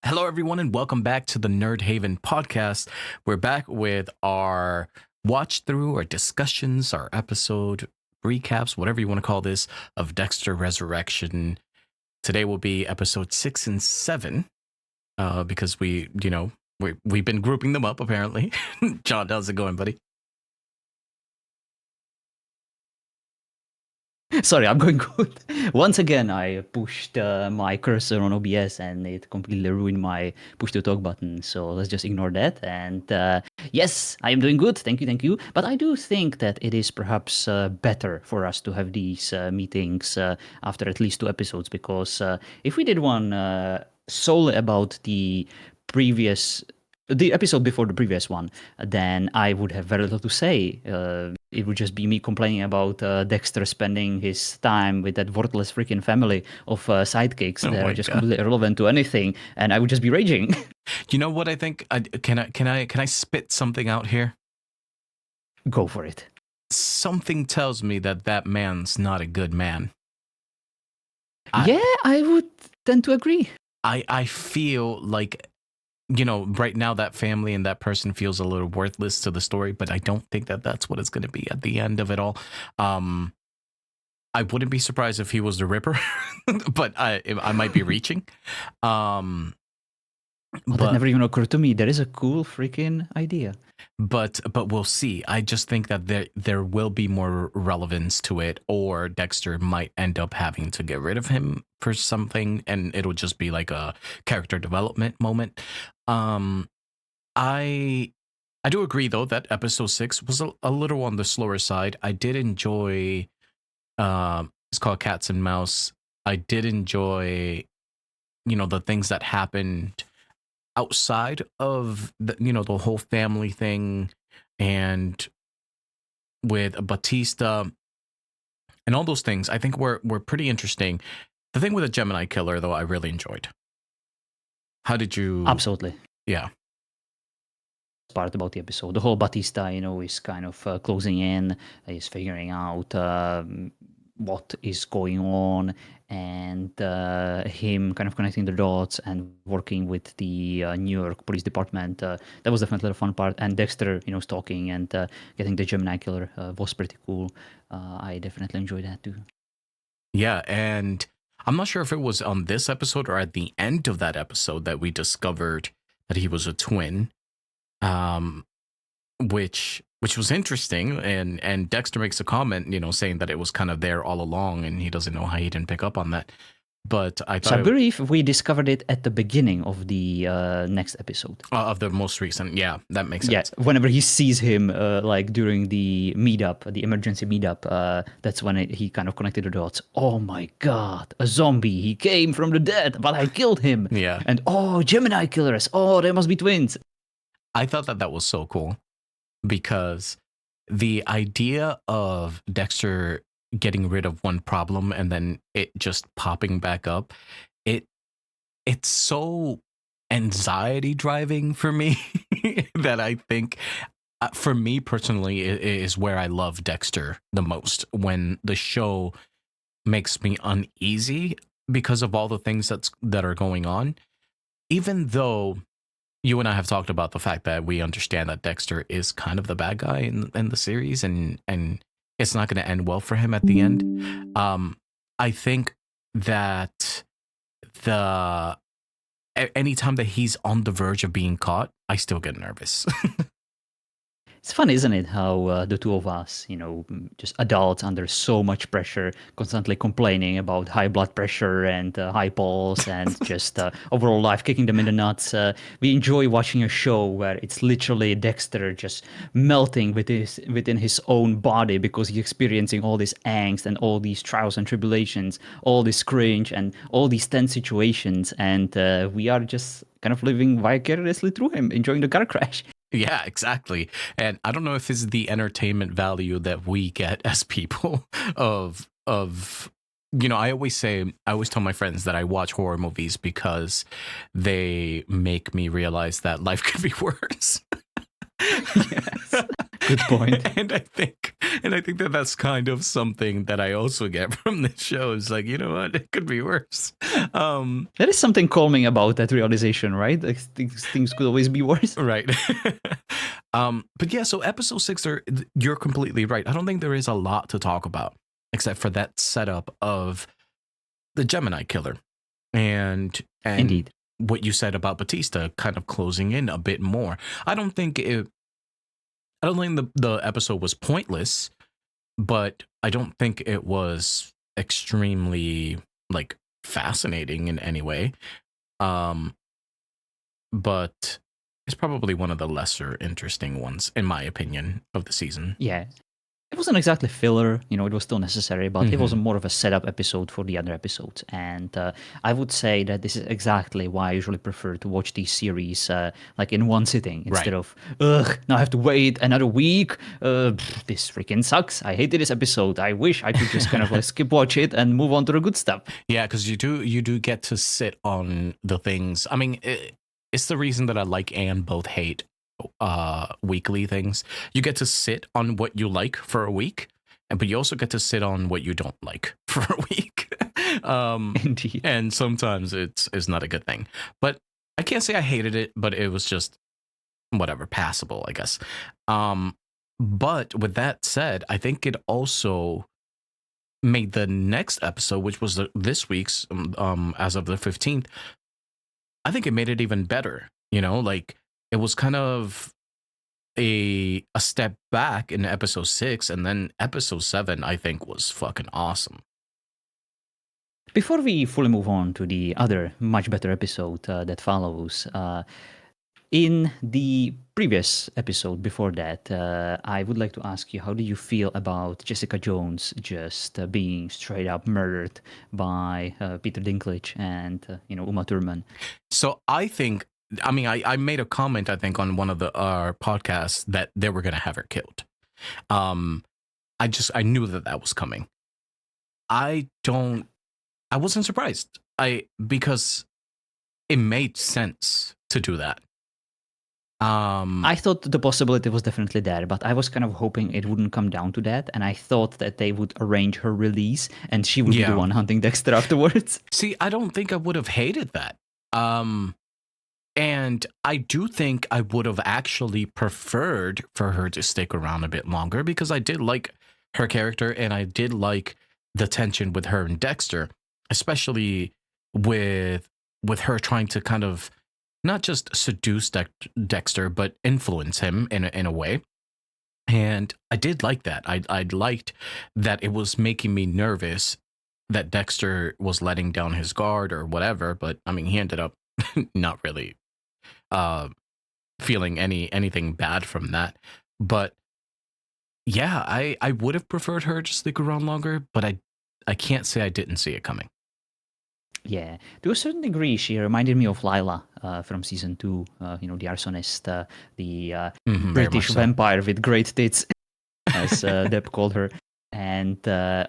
Hello, everyone, and welcome back to the Nerd Haven podcast. We're back with our watch through, our discussions, our episode recaps, whatever you want to call this, of Dexter Resurrection. Today will be episode 6 and 7 because we've been grouping them up, apparently. John, how's it going, buddy? Sorry, I'm going good. Once again, I pushed my cursor on OBS and it completely ruined my push to talk button. So let's just ignore that. And yes, I am doing good. Thank you. But I do think that it is perhaps better for us to have these meetings after at least 2 episodes, because if we did one solely about the episode before the previous one, then I would have very little to say. It would just be me complaining about Dexter spending his time with that worthless freaking family of sidekicks that are just completely irrelevant to anything, and I would just be raging. You know what I think? Can I spit something out here? Go for it. Something tells me that man's not a good man. I would tend to agree. I feel like, right now that family and that person feels a little worthless to the story, but I don't think that that's what it's going to be at the end of it all. I wouldn't be surprised if he was the Ripper, but I might be reaching. That never even occurred to me. That is a cool freaking idea. But we'll see. I just think that there will be more relevance to it, or Dexter might end up having to get rid of him for something, and it'll just be like a character development moment. I do agree though that episode 6 was a little on the slower side. I did enjoy. It's called Cats and Mouse. I did enjoy, the things that happened outside of the whole family thing, and with Batista and all those things. I think were pretty interesting. The thing with the Gemini killer, though, I really enjoyed. How did you? Absolutely. Yeah. Part about the episode, the whole Batista, is kind of closing in, is figuring out what is going on, and him kind of connecting the dots and working with the New York Police Department. That was definitely a fun part. And Dexter, stalking and getting the Gemini killer was pretty cool. I definitely enjoyed that too. Yeah, and I'm not sure if it was on this episode or at the end of that episode that we discovered that he was a twin, which was interesting. And Dexter makes a comment, saying that it was kind of there all along, and he doesn't know how he didn't pick up on that. But I thought, so I believe we discovered it at the beginning of the next episode. Of the most recent. Yeah, that makes sense. Yeah, whenever he sees him, like during the meetup, the emergency meetup, that's when he kind of connected the dots. Oh my God, a zombie. He came from the dead, but I killed him. Yeah. And Gemini killers. Oh, they must be twins. I thought that was so cool, because the idea of Dexter getting rid of one problem and then it just popping back up, it's so anxiety driving for me that I think, for me personally, it is where I love Dexter the most, when the show makes me uneasy because of all the things that are going on, even though you and I have talked about the fact that we understand that Dexter is kind of the bad guy in the series, and it's not going to end well for him at the end. I think that anytime that he's on the verge of being caught, I still get nervous. It's fun, isn't it, how the two of us, just adults under so much pressure, constantly complaining about high blood pressure and high pulse and just overall life kicking them in the nuts. We enjoy watching a show where it's literally Dexter just melting within his own body because he's experiencing all this angst and all these trials and tribulations, all this cringe and all these tense situations. And we are just kind of living vicariously through him, enjoying the car crash. Yeah, exactly. And I don't know if it's the entertainment value that we get as people of I always tell my friends that I watch horror movies because they make me realize that life could be worse. Yes. Good point. And I think that that's kind of something that I also get from this show. Is like, you know what, it could be worse. There is something calming about that realization, right? Like, things could always be worse. Right. But yeah, so episode 6, you're completely right. I don't think there is a lot to talk about except for that setup of the Gemini killer and Indeed. what you said about Batista kind of closing in a bit more. I don't think the episode was pointless, but I don't think it was extremely like fascinating in any way. Um, but it's probably one of the lesser interesting ones, in my opinion, of the season. Yeah. It wasn't exactly filler, it was still necessary, but it was more of a setup episode for the other episodes. And I would say that this is exactly why I usually prefer to watch these series like in one sitting instead Right. of, now I have to wait another week. This freaking sucks. I hated this episode. I wish I could just kind of like skip watch it and move on to the good stuff. Yeah, because you do get to sit on the things. I mean, it's the reason that I like and both hate weekly things. You get to sit on what you like for a week, but you also get to sit on what you don't like for a week. Indeed. And sometimes it's not a good thing. But I can't say I hated it, but it was just whatever, passable, I guess. But with that said, I think it also made the next episode, which was this week's, as of the 15th, I think it made it even better. Like it was kind of a step back in episode 6, and then episode 7, I think, was fucking awesome. Before we fully move on to the other much better episode that follows, in the previous episode before that, I would like to ask you, how do you feel about Jessica Jones just being straight up murdered by Peter Dinklage and Uma Thurman? So I think, I mean, I made a comment, I think, on one of our podcasts that they were going to have her killed. I knew that was coming. I wasn't surprised. Because it made sense to do that. I thought the possibility was definitely there, but I was kind of hoping it wouldn't come down to that, and I thought that they would arrange her release and she would be the one hunting Dexter afterwards. See, I don't think I would have hated that. And I do think I would have actually preferred for her to stick around a bit longer, because I did like her character and I did like the tension with her and Dexter, especially with her trying to kind of not just seduce Dexter, but influence him in a way. And I did like that. I liked that it was making me nervous that Dexter was letting down his guard or whatever. But I mean, he ended up not really feeling anything bad from that. But yeah, I would have preferred her to stick around longer, but I can't say I didn't see it coming. Yeah, to a certain degree, she reminded me of Lila from season 2. The arsonist, the British vampire with great tits, as Deb called her, and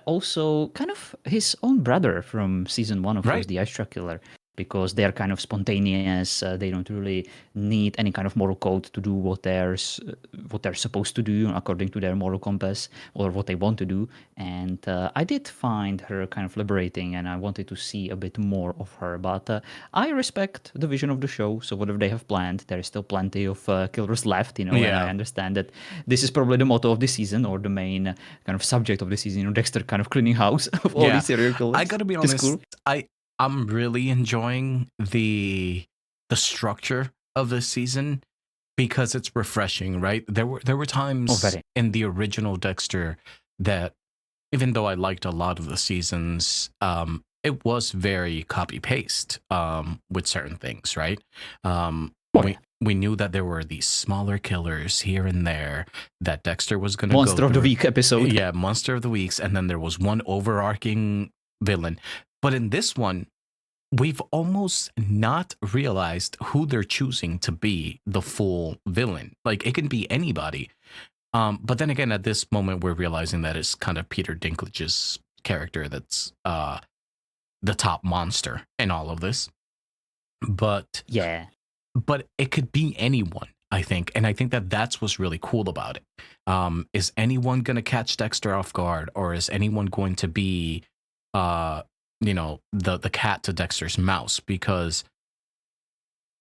also kind of his own brother from season 1 of course, the Ice Truck Killer. Because they're kind of spontaneous, they don't really need any kind of moral code to do what they're supposed to do according to their moral compass or what they want to do. And I did find her kind of liberating, and I wanted to see a bit more of her. But I respect the vision of the show, so whatever they have planned, there is still plenty of killers left, And I understand that this is probably the motto of the season, or the main kind of subject of the season. Dexter kind of cleaning house of all these serial killers. I gotta be honest, cool. I'm really enjoying the structure of this season because it's refreshing, right? There were times in the original Dexter that, even though I liked a lot of the seasons, it was very copy paste with certain things, right? We knew that there were these smaller killers here and there that Dexter was going to go Monster of the Week episode. Yeah, Monster of the Weeks, and then there was one overarching villain. But in this one, we've almost not realized who they're choosing to be the full villain. Like, it can be anybody. But then again, at this moment, we're realizing that it's kind of Peter Dinklage's character that's the top monster in all of this. But yeah, but it could be anyone. I think, and I think that that's what's really cool about it. Is anyone going to catch Dexter off guard, or is anyone going to be, uh, the cat to Dexter's mouse? Because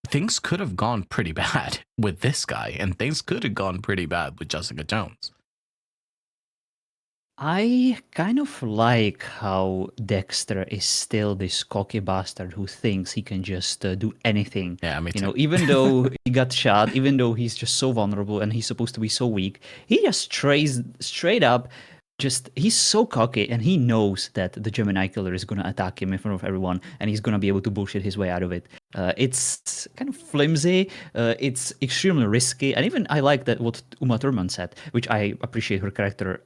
things could have gone pretty bad with this guy, and things could have gone pretty bad with Jessica Jones. I kind of like how Dexter is still this cocky bastard who thinks he can just do anything. Yeah, me You too. know, even though he got shot, even though he's just so vulnerable and he's supposed to be so weak, he just trays straight up. Just he's so cocky and he knows that the Gemini killer is gonna attack him in front of everyone and he's gonna be able to bullshit his way out of it. It's kind of flimsy. It's extremely risky, and even I like that what Uma Thurman said, which I appreciate her character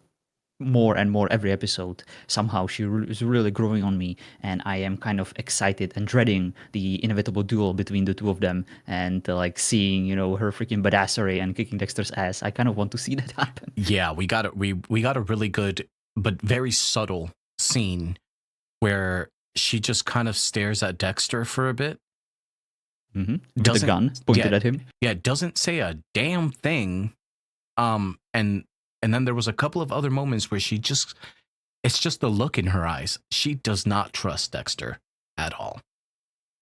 more and more every episode. Somehow she is really growing on me, and I am kind of excited and dreading the inevitable duel between the two of them, and like seeing her freaking badassery and kicking Dexter's ass. I kind of want to see that happen. Yeah, we got a really good but very subtle scene where she just kind of stares at Dexter for a bit. With the gun pointed at him. Yeah, doesn't say a damn thing. And then there was a couple of other moments where it's just the look in her eyes. She does not trust Dexter at all.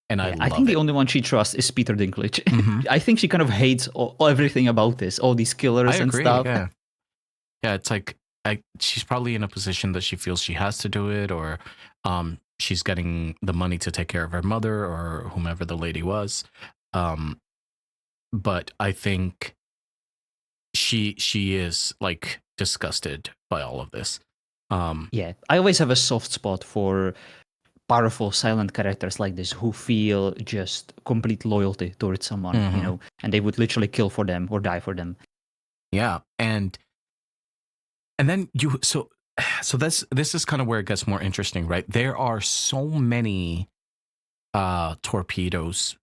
And I think the it. only one she trusts is Peter Dinklage. Mhm. I think she kind of hates everything about this, all these killers I and agree. stuff. Yeah, it's like she's probably in a position that she feels she has to do it, or she's getting the money to take care of her mother or whomever the lady was. But I think she is like disgusted by all of this. Yeah, I always have a soft spot for powerful silent characters like this who feel just complete loyalty towards someone, and they would literally kill for them or die for them. Yeah, and then so this is kind of where it gets more interesting, right? There are so many torpedoes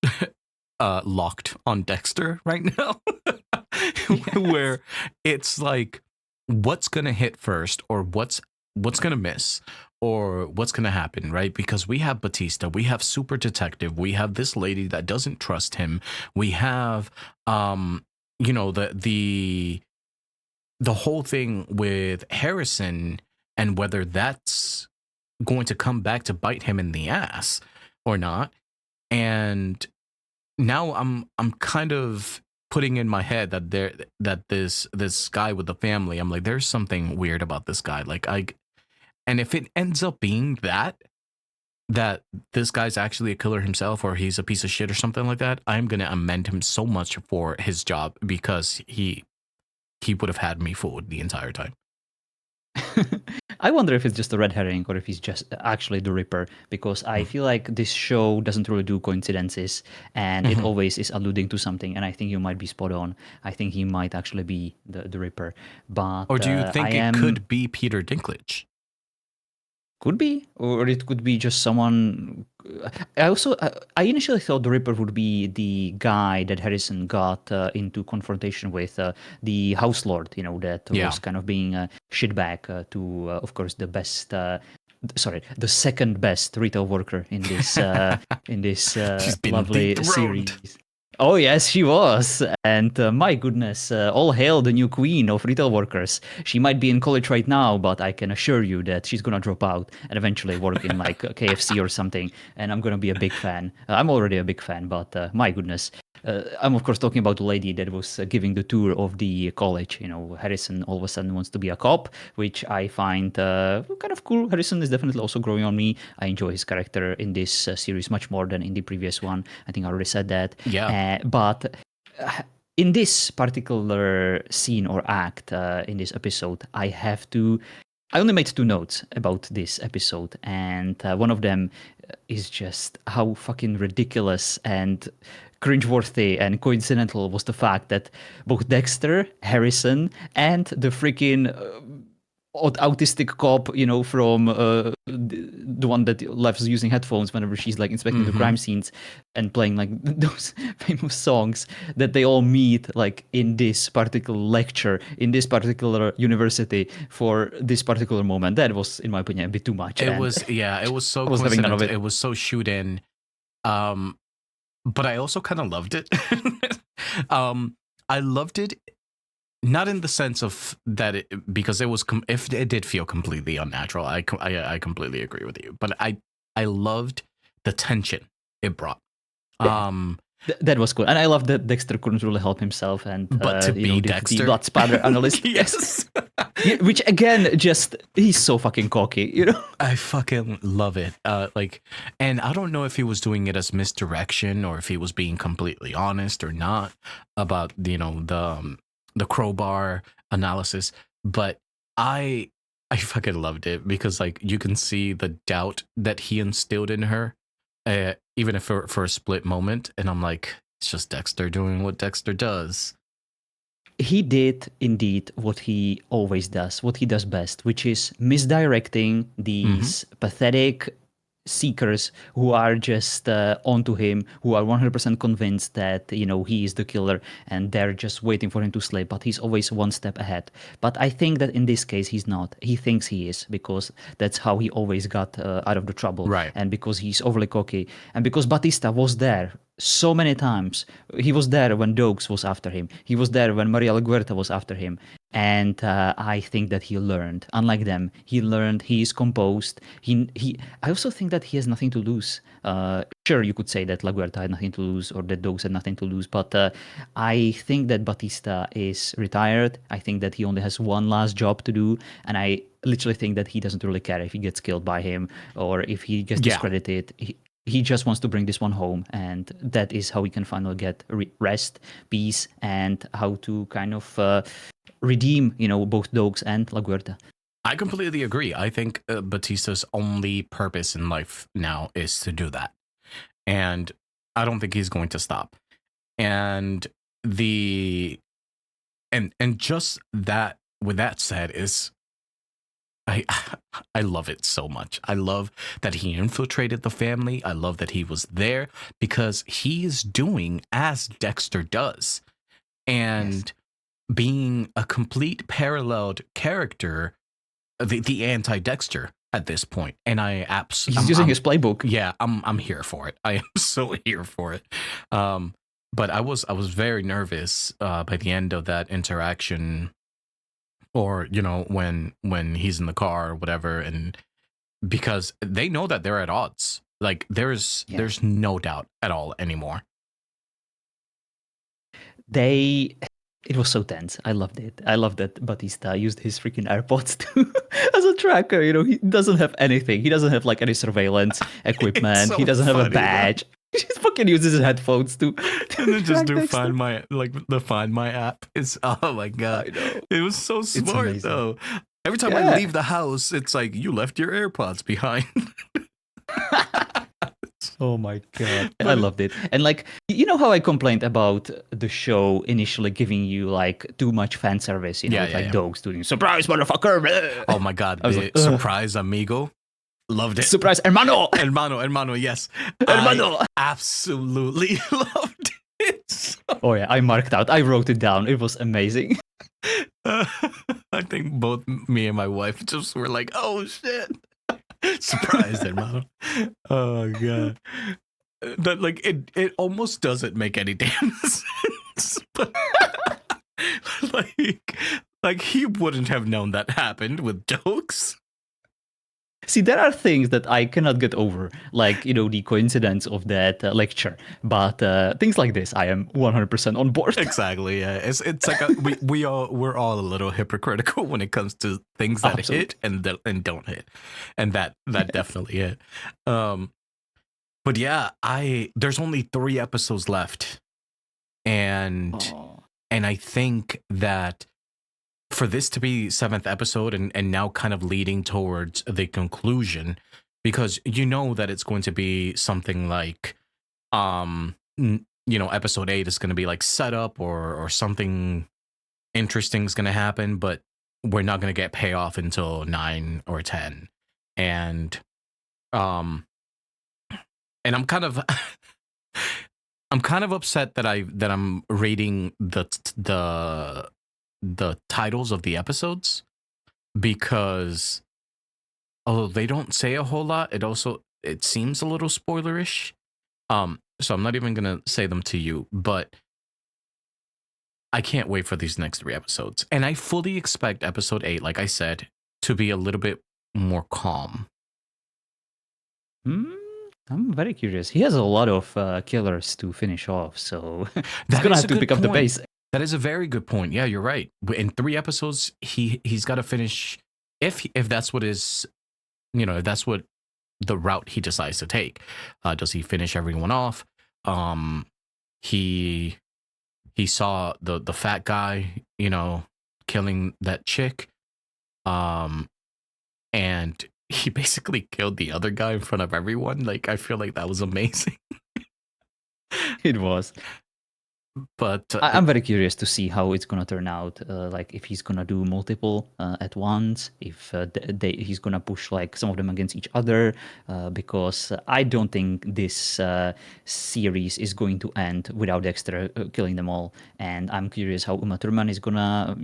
locked on Dexter right now. Where it's like, what's gonna hit first, or what's gonna miss, or what's gonna happen, right? Because we have Batista, we have Super Detective, we have this lady that doesn't trust him, we have the whole thing with Harrison, and whether that's going to come back to bite him in the ass or not. And now I'm kind of putting in my head that this guy with the family, I'm like, there's something weird about this guy. Like, and if it ends up being that this guy's actually a killer himself, or he's a piece of shit or something like that, I'm gonna amend him so much for his job, because he would have had me fooled the entire time. I wonder if it's just a red herring or if he's just actually the Ripper, because I feel like this show doesn't really do coincidences, and it always is alluding to something, and I think you might be spot on. I think he might actually be the Ripper. But Or do you think it could be Peter Dinklage? Could be, or it could be just someone. I initially thought the Ripper would be the guy that Harrison got into confrontation with, the House Lord, that was kind of being a shitbag to, of course, the best. The second best retail worker in this lovely series. Oh yes, she was, and my goodness, all hail the new queen of retail workers. She might be in college right now, but I can assure you that she's gonna drop out and eventually work in like KFC or something. And I'm gonna be a big fan. I'm already a big fan, but my goodness, I'm of course talking about the lady that was giving the tour of the college. Harrison all of a sudden wants to be a cop, which I find kind of cool. Harrison is definitely also growing on me. I enjoy his character in this series much more than in the previous one. I think I already said that. Yeah. But in this particular scene or act in this episode, I only made 2 notes about this episode, and one of them is just how fucking ridiculous and cringeworthy and coincidental was the fact that both Dexter, Harrison, and the freaking autistic cop, from the one that loves using headphones whenever she's like inspecting the crime scenes and playing like those famous songs, that they all meet like in this particular lecture in this particular university for this particular moment. That was, in my opinion, a bit too much. It was so coincidental. It was so shoot in. But I also kind of loved it. I loved it, not in the sense of that because it was if it did feel completely unnatural. I completely agree with you, but I loved the tension it brought. Yeah. Um, That was cool, and I love that Dexter couldn't really help himself, and but to be the Dexter, blood spatter analyst, yes, yes. yeah, which again, just he's so fucking cocky, you know. I fucking love it. Like, and I don't know if he was doing it as misdirection or if he was being completely honest or not about the crowbar analysis. But I fucking loved it because like you can see the doubt that he instilled in her, even if for a split moment. And I'm like, it's just Dexter doing what Dexter does. He did indeed what he always does, what he does best, which is misdirecting Hmm. these pathetic seekers who are just onto him, who are 100% convinced that he is the killer, and they're just waiting for him to slip. But he's always one step ahead. But I think that in this case he's not. He thinks he is because that's how he always got out of the trouble, Right. and because he's overly cocky, and because Batista was there so many times. He was there when Dokes was after him. He was there when Maria Laguerta was after him. And I think that he learned. Unlike them, he learned. He is composed. He. I also think that he has nothing to lose. Sure, you could say that Laguerta had nothing to lose, or that Dokes had nothing to lose. But I think that Batista is retired. I think that he only has one last job to do, and I literally think that he doesn't really care if he gets killed by him or if he gets Yeah. discredited. He just wants to bring this one home, and that is how we can finally get rest, peace, and how to kind of redeem, both Dokes and Laguerta. I completely agree. I think Batista's only purpose in life now is to do that. And I don't think he's going to stop. And the and just that with that said is I I love it so much. I love that he infiltrated the family. I love that he was there because he is doing as Dexter does. Yes, And being a complete paralleled character, the anti Dexter at this point, and he's using his playbook. yeah, I'm here for it. I am so here for it. Um, but I was very nervous by the end of that interaction, or when he's in the car or whatever, and because they know that they're at odds. Like Yeah, there's no doubt at all anymore. they. It was so tense. I loved it. I love that Batista used his freaking AirPods too as a tracker. He doesn't have anything. He doesn't have like any surveillance It's equipment. He so doesn't have a funny though. badge. He just fucking uses his headphones to, And to then just track do Dexter. Find my app. It's oh my god. I know. It was so It's smart amazing. though. Every time I Yeah. leave the house, it's like you left your AirPods behind. Oh my god. I But loved it. And like you know how I complained about the show initially giving you like too much fan service, yeah, with yeah, like yeah. dogs doing surprise motherfucker. Oh my god, I was like, the surprise amigo. Loved it. surprise hermano. Hermano, yes. I Hermano. absolutely loved it. Oh yeah, I marked out. I wrote it down. It was amazing. I think both me and my wife just were like, "Oh shit!" Surprised, hermano. Oh god, that like it almost doesn't make any damn sense, but like like he wouldn't have known that happened with Dokes. See, there are things that I cannot get over, like the coincidence of that lecture. But things like this, I am 100% on board. Exactly. Yeah. It's like we're all a little hypocritical when it comes to things that hit Absolutely. and don't hit, and that definitely hit. Um, but yeah, I there's only 3 episodes left, and Oh, I think that for this to be seventh episode and now kind of leading towards the conclusion, because you know that it's going to be something like episode 8 is going to be like setup or something interesting is going to happen, but we're not going to get payoff until 9 or 10. And um and I'm kind of I'm kind of upset that I'm reading the titles of the episodes, because although they don't say a whole lot, it seems a little spoilerish. So I'm not even going to say them to you, but I can't wait for these next 3 episodes. And I fully expect episode 8, like I said, to be a little bit more calm. Hmm, I'm very curious. He has a lot of killers to finish off, so he's That gonna is have a to good pick up the point. pace. That is a very good point. Yeah, you're right. In 3 episodes, he's got to finish, if that's what is, if that's what the route he decides to take. Does he finish everyone off? Um, he he saw the fat guy, killing that chick, um, and he basically killed the other guy in front of everyone. Like, I feel like that was amazing. It was. But I'm very curious to see how it's gonna turn out. Like if he's gonna do multiple at once, if he's gonna push like some of them against each other, because I don't think this series is going to end without Dexter killing them all. And I'm curious how Uma Thurman is gonna,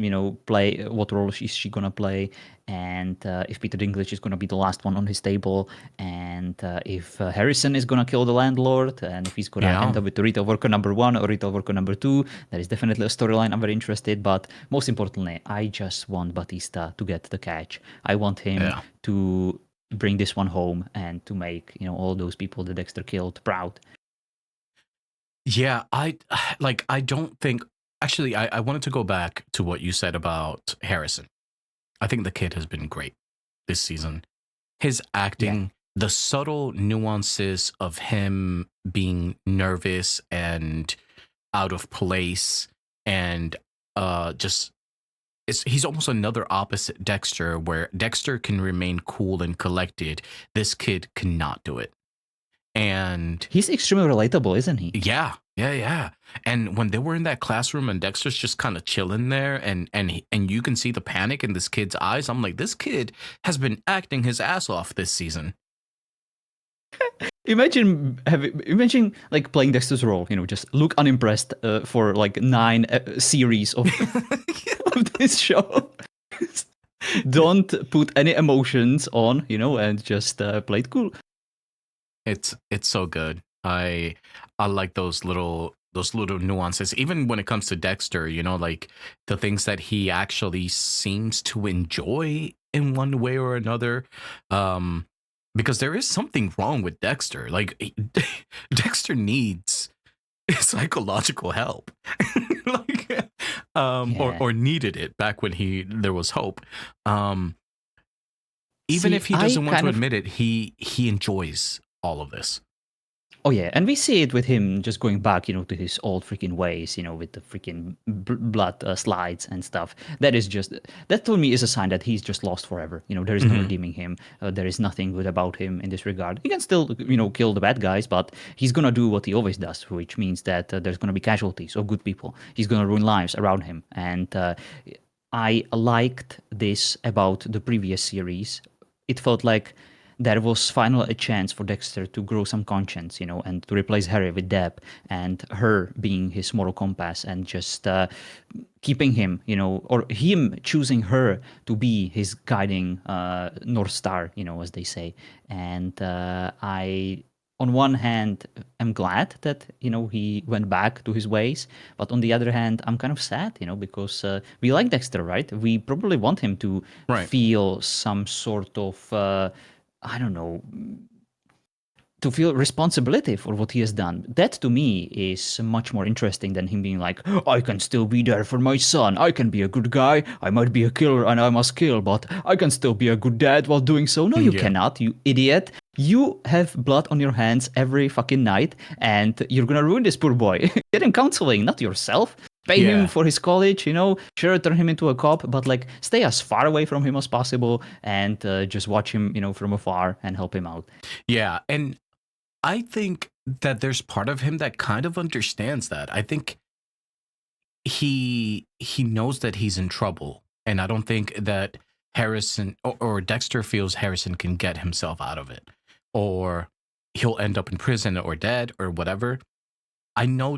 play. What role is she gonna play? And if Peter Dinklage is gonna be the last one on his table, and if Harrison is gonna kill the landlord, and if he's gonna yeah, end up with retail worker number 1 or retail worker number 2, that is definitely a storyline I'm very interested. But most importantly, I just want Batista to get the catch. I want him yeah. to bring this one home and to make all those people that Dexter killed proud. Yeah, I don't think actually I wanted to go back to what you said about Harrison. I think the kid has been great this season. His Yeah, acting, the subtle nuances of him being nervous and out of place, and just he's almost another opposite Dexter, where Dexter can remain cool and collected. This kid cannot do it. And he's extremely relatable, isn't he? yeah, yeah, yeah. And when they were in that classroom and Dexter's just kind of chilling there, and you can see the panic in this kid's eyes, I'm like, this kid has been acting his ass off this season. Imagine like playing Dexter's role. Just look unimpressed for like 9 series of of this show. Don't put any emotions on, and just play it cool. It's so good. I like those little nuances. Even when it comes to Dexter, like the things that he actually seems to enjoy in one way or another. Um, because there is something wrong with Dexter. Like Dexter needs psychological help. like or Yeah. or needed it back when there was hope. Um, even See, if he I doesn't want kind to of admit it, he enjoys all of this. Oh yeah, and we see it with him just going back, to his old freaking ways, with the freaking blood slides and stuff. That to me is a sign that he's just lost forever. There is no Mhm. redeeming him. There is nothing good about him in this regard. He can still, kill the bad guys, but he's gonna do what he always does, which means that there's gonna be casualties of good people. He's gonna ruin lives around him, and I liked this about the previous series. It felt like there was finally a chance for Dexter to grow some conscience, and to replace Harry with Deb, and her being his moral compass, and just keeping him, or him choosing her to be his guiding North Star, as they say. And I, on one hand, am glad that he went back to his ways, but on the other hand, I'm kind of sad, because we like Dexter, right? We probably want him to Right. feel some sort of I don't know, to feel responsibility for what he has done. That to me is much more interesting than him being like, I can still be there for my son. I can be a good guy. I might be a killer and I must kill, but I can still be a good dad while doing so. No, you Yeah. cannot, you idiot. You have blood on your hands every fucking night, and you're gonna ruin this poor boy. Get him counseling, not yourself. Pay him Yeah. for his college, sure, turn him into a cop, but like stay as far away from him as possible, and just watch him, from afar and help him out. Yeah. And I think that there's part of him that kind of understands that. I think he knows that he's in trouble. And I don't think that Harrison or Dexter feels Harrison can get himself out of it. Or he'll end up in prison or dead or whatever. I know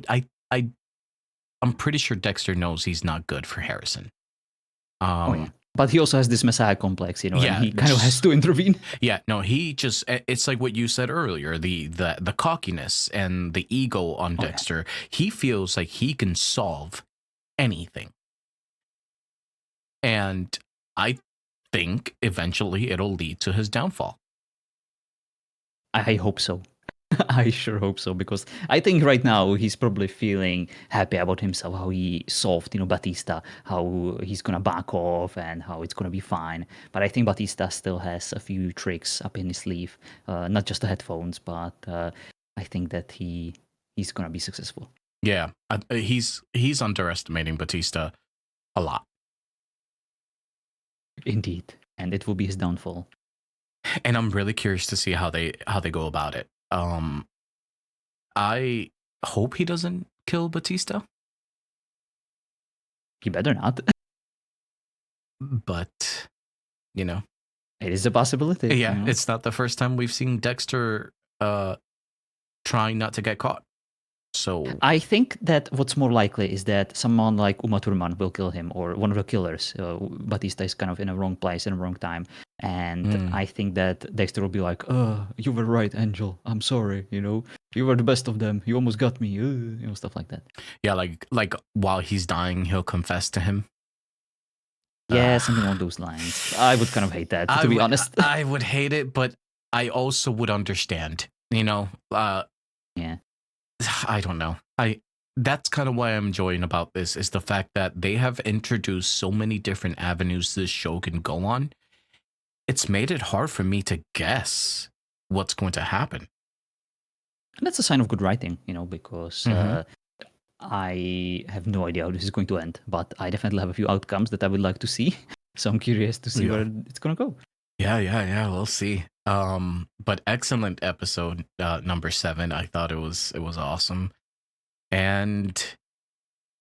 I'm pretty sure Dexter knows he's not good for Harrison. Oh yeah. Um But he also has this messiah complex, and yeah, he kind of has to intervene. yeah, no, he just it's like what you said earlier, the cockiness and the ego on Oh yeah. Dexter. He feels like he can solve anything. And I think eventually it'll lead to his downfall. I hope so. I sure hope so, because I think right now he's probably feeling happy about himself, how he solved, Batista, how he's gonna back off and how it's gonna be fine. But I think Batista still has a few tricks up in his sleeve, not just the headphones, but I think that he's gonna be successful. Yeah, he's underestimating Batista a lot, Indeed, and it will be his downfall. and I'm really curious to see how they go about it. I hope he doesn't kill Batista, He better not. but you know, It is a possibility. yeah, it's not the first time we've seen Dexter trying not to get caught. So I think that what's more likely is that someone like Uma Thurman will kill him, or one of the killers. Batista is kind of in a wrong place in a wrong time, and I think that Dexter will be like, you were right, Angel. I'm sorry. You were the best of them. You almost got me. Stuff like that. yeah, like while he's dying, he'll confess to him. Yeah, something along those lines. I would kind of hate that, to be honest. I would hate it, but I also would understand. Yeah. I don't know. That's kind of what I'm enjoying about this is the fact that they have introduced so many different avenues this show can go on. It's made it hard for me to guess what's going to happen. And that's a sign of good writing, because I have no idea how this is going to end, but I definitely have a few outcomes that I would like to see. So I'm curious to see where it's going to go. Yeah. We'll see. But excellent episode number 7. I thought it was awesome, and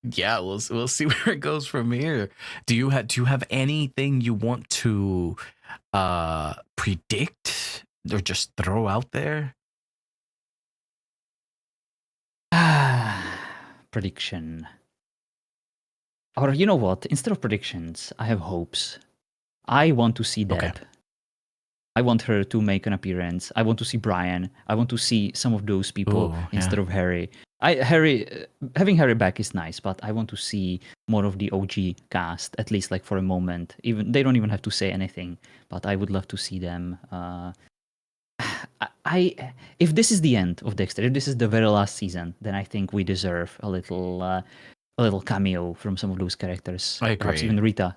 yeah, we'll see where it goes from here. Do you have anything you want to predict or just throw out there? Prediction. Or you know what? Instead of predictions, I have hopes. I want to see Deb. Okay. I want her to make an appearance. I want to see Brian. I want to see some of those people instead of Harry. Having Harry back is nice, but I want to see more of the OG cast, at least like for a moment. Even they don't even have to say anything, but I would love to see them. If this is the end of Dexter, if this is the very last season, then I think we deserve a little cameo from some of those characters. I agree. Perhaps even Rita.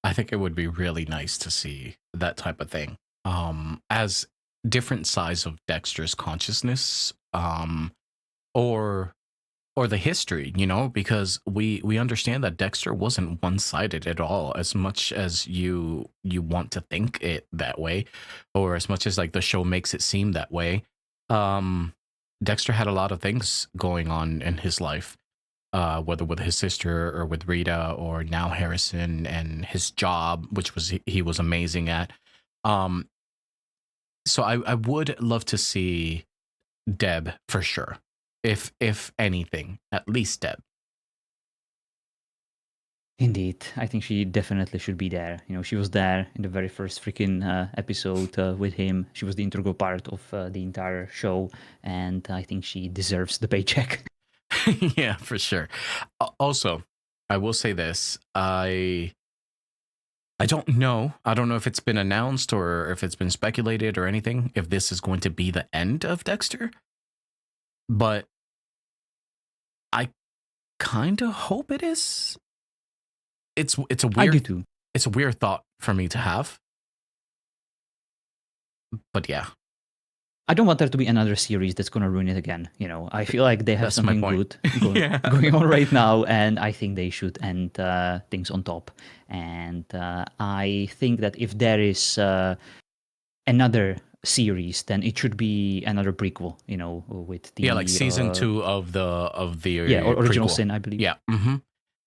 I think it would be really nice to see that type of thing. As different sides of Dexter's consciousness, or the history, because we understand that Dexter wasn't one-sided at all, as much as you want to think it that way, or as much as like the show makes it seem that way. Dexter had a lot of things going on in his life, whether with his sister or with Rita or now Harrison and his job, which he was amazing at. So I would love to see Deb for sure. If anything, at least Deb. Indeed, I think she definitely should be there. She was there in the very first freaking episode with him. She was the integral part of the entire show, and I think she deserves the paycheck. Yeah, for sure. Also, I will say this: I don't know. I don't know if it's been announced or if it's been speculated or anything. If this is going to be the end of Dexter, but I kind of hope it is. It's a weird. I do too. It's a weird thought for me to have, but yeah. I don't want there to be another series that's going to ruin it again. I feel like they have That's something good going on right now, and I think they should end things on top. And I think that if there is another series, then it should be another prequel. With the like season 2 of the original prequel. Sin, I believe. Yeah.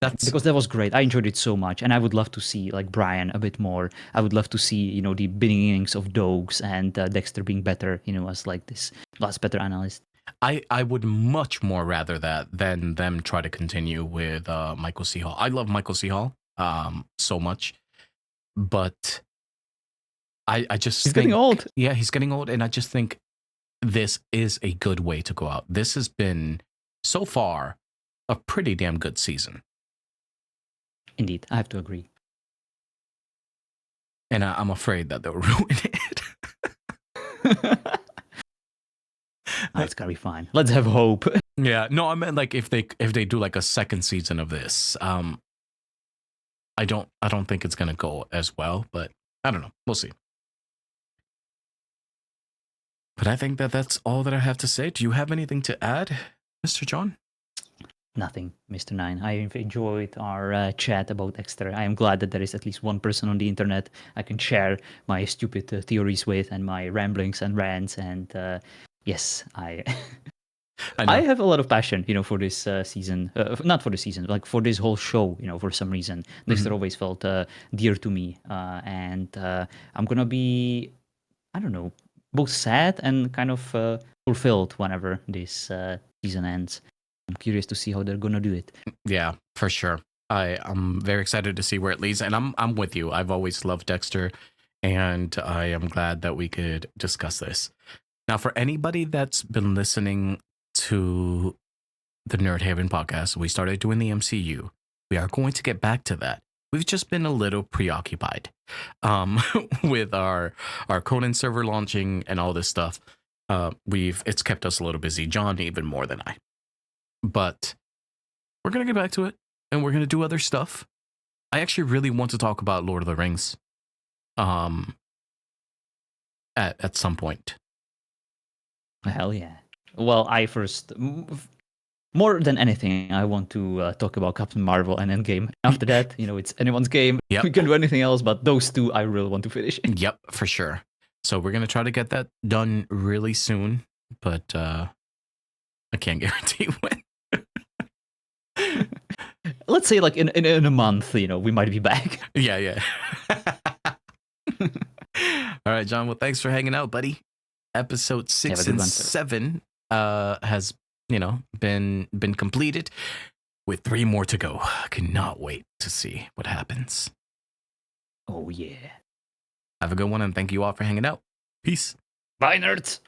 That's because that was great. I enjoyed it so much, and I would love to see like Brian a bit more. I would love to see the beginnings of Dogs and Dexter being better, as like this last better analyst. I would much more rather that than them try to continue with Michael C. Hall. I love Michael C. Hall so much, but I just he's getting old. Yeah, he's getting old, and I just think this is a good way to go out. This has been so far a pretty damn good season. Indeed, I have to agree. And I'm afraid that they'll ruin it. It's gonna be fine. Let's have hope. Yeah, no, I meant like if they do like a second season of this, I don't think it's gonna go as well, but I don't know. We'll see. But I think that that's all that I have to say. Do you have anything to add, Mr. John? Nothing, Mr. Nine. I've enjoyed our chat about Dexter. I am glad that there is at least one person on the internet I can share my stupid theories with and my ramblings and rants. And yes, I I I know. have a lot of passion, for this season. Not for the season, like for this whole show. For some reason, Dexter Mhm. always felt dear to me, and I'm gonna be, I don't know, both sad and kind of fulfilled whenever this season ends. I'm curious to see how they're gonna do it. Yeah, for sure. I'm very excited to see where it leads, and I'm with you. I've always loved Dexter, and I am glad that we could discuss this. Now, for anybody that's been listening to the Nerd Haven podcast, we started doing the MCU. We are going to get back to that. We've just been a little preoccupied with our Conan server launching and all this stuff. It's kept us a little busy, John even more than I. But we're gonna get back to it, and we're gonna do other stuff. I actually really want to talk about Lord of the Rings, um, at some point. Hell yeah. Well, more than anything, I want to talk about Captain Marvel and Endgame. After that, it's anyone's game. Yep. We can do anything else, but those two I really want to finish. Yep, for sure. So we're gonna try to get that done really soon, but I can't guarantee when. Let's say like in a month, we might be back. Yeah, yeah. All right, John. Well, thanks for hanging out, buddy. Episode Have a 6 good and one, sir. 7 has been completed with 3 more to go. I cannot wait to see what happens. Oh yeah. Have a good one, and thank you all for hanging out. Peace. Bye, nerds.